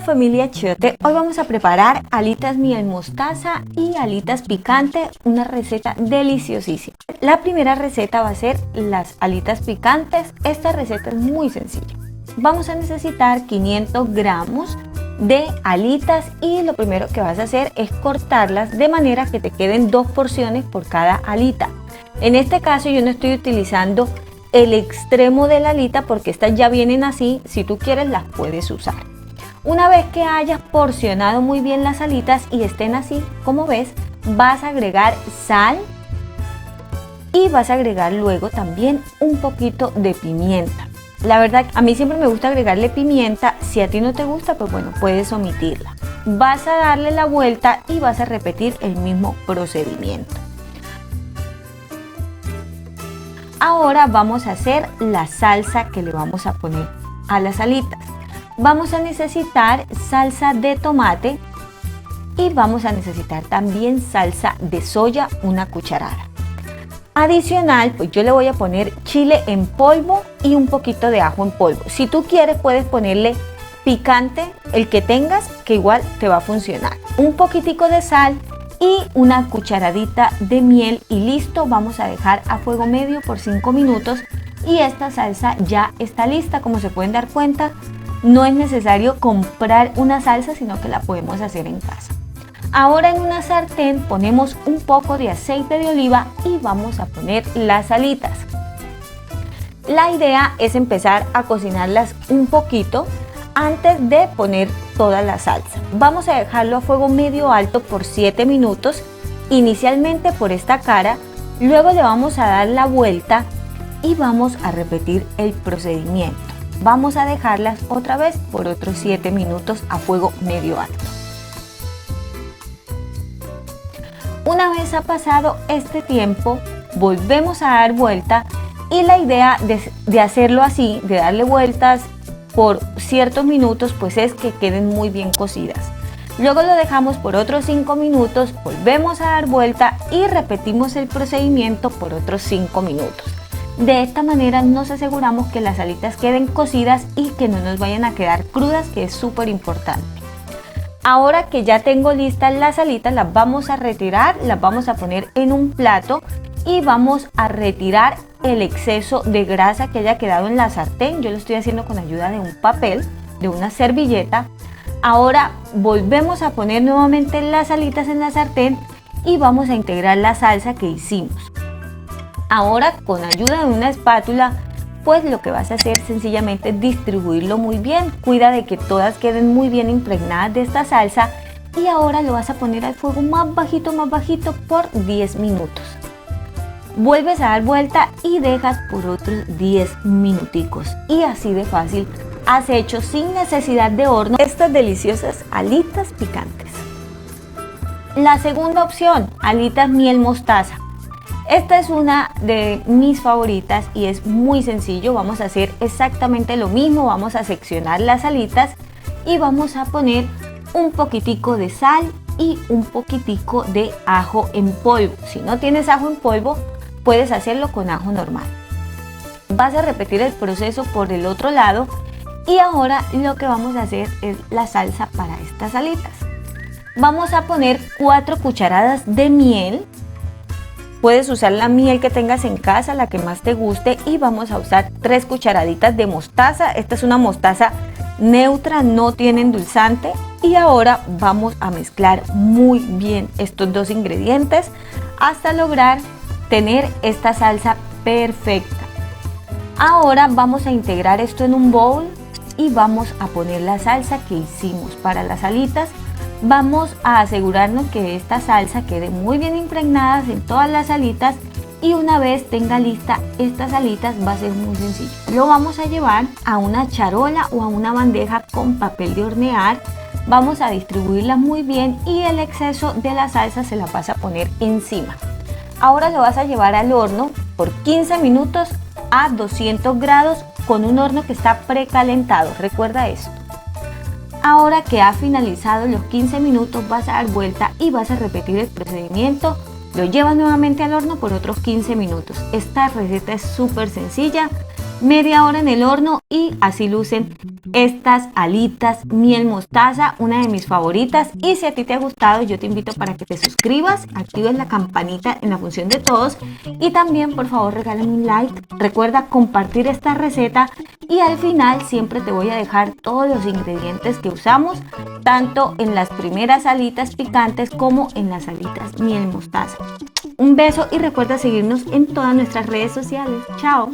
familia Chiote, hoy vamos a preparar alitas miel mostaza y alitas picante, una receta deliciosísima. La primera receta va a ser las alitas picantes. Esta receta es muy sencilla. Vamos a necesitar 500 gramos de alitas y lo primero que vas a hacer es cortarlas de manera que te queden 2 porciones por cada alita. En este caso yo no estoy utilizando el extremo de la alita porque estas ya vienen así, si tú quieres las puedes usar. Una vez que hayas porcionado muy bien las alitas y estén así como ves, vas a agregar sal y vas a agregar luego también un poquito de pimienta. La verdad, a mí siempre me gusta agregarle pimienta. Si a ti no te gusta, pues bueno, puedes omitirla. Vas a darle la vuelta y vas a repetir el mismo procedimiento. Ahora vamos a hacer la salsa que le vamos a poner a las alitas. Vamos a necesitar salsa de tomate y vamos a necesitar también salsa de soya, una cucharada. Adicional, pues yo le voy a poner chile en polvo y un poquito de ajo en polvo. Si tú quieres puedes ponerle picante, el que tengas, que igual te va a funcionar. Un poquitico de sal y una cucharadita de miel y listo. Vamos a dejar a fuego medio por 5 minutos y esta salsa ya está lista. Como se pueden dar cuenta, no es necesario comprar una salsa, sino que la podemos hacer en casa. Ahora en una sartén ponemos un poco de aceite de oliva y vamos a poner las alitas. La idea es empezar a cocinarlas un poquito antes de poner toda la salsa. Vamos a dejarlo a fuego medio alto por 7 minutos, inicialmente por esta cara, luego le vamos a dar la vuelta y vamos a repetir el procedimiento. Vamos a dejarlas otra vez por otros 7 minutos a fuego medio alto. Una vez ha pasado este tiempo, volvemos a dar vuelta y la idea de hacerlo así, de darle vueltas por ciertos minutos, pues es que queden muy bien cocidas. Luego lo dejamos por otros 5 minutos, volvemos a dar vuelta y repetimos el procedimiento por otros 5 minutos. De esta manera nos aseguramos que las alitas queden cocidas y que no nos vayan a quedar crudas, que es súper importante. Ahora que ya tengo listas las alitas, las vamos a retirar, las vamos a poner en un plato y vamos a retirar el exceso de grasa que haya quedado en la sartén. Yo lo estoy haciendo con ayuda de un papel, de una servilleta. Ahora volvemos a poner nuevamente las alitas en la sartén y vamos a integrar la salsa que hicimos. Ahora con ayuda de una espátula, pues lo que vas a hacer sencillamente es distribuirlo muy bien. Cuida de que todas queden muy bien impregnadas de esta salsa y ahora lo vas a poner al fuego más bajito por 10 minutos. Vuelves a dar vuelta y dejas por otros 10 minuticos y así de fácil has hecho sin necesidad de horno estas deliciosas alitas picantes. La segunda opción, alitas miel mostaza. Esta es una de mis favoritas y es muy sencillo. Vamos a hacer exactamente lo mismo. Vamos a seccionar las alitas y vamos a poner un poquitico de sal y un poquitico de ajo en polvo. Si no tienes ajo en polvo, puedes hacerlo con ajo normal. Vas a repetir el proceso por el otro lado y ahora lo que vamos a hacer es la salsa para estas alitas. Vamos a poner 4 cucharadas de miel. Puedes usar la miel que tengas en casa, la que más te guste, y vamos a usar 3 cucharaditas de mostaza. Esta es una mostaza neutra, no tiene endulzante. Y ahora vamos a mezclar muy bien estos dos ingredientes hasta lograr tener esta salsa perfecta. Ahora vamos a integrar esto en un bowl y vamos a poner la salsa que hicimos para las alitas. Vamos a asegurarnos que esta salsa quede muy bien impregnada en todas las alitas y una vez tenga lista estas alitas va a ser muy sencillo. Lo vamos a llevar a una charola o a una bandeja con papel de hornear. Vamos a distribuirla muy bien y el exceso de la salsa se la vas a poner encima. Ahora lo vas a llevar al horno por 15 minutos a 200 grados con un horno que está precalentado. Recuerda esto. Ahora que ha finalizado los 15 minutos vas a dar vuelta y vas a repetir el procedimiento. Lo llevas nuevamente al horno por otros 15 minutos. Esta receta es súper sencilla media hora en el horno y así lucen estas alitas miel mostaza, una de mis favoritas. Y si a ti te ha gustado, yo te invito para que te suscribas, actives la campanita en la función de todos y también por favor regálame un like. Recuerda compartir esta receta y al final siempre te voy a dejar todos los ingredientes que usamos, tanto en las primeras alitas picantes como en las alitas miel mostaza. Un beso y recuerda seguirnos en todas nuestras redes sociales. Chao.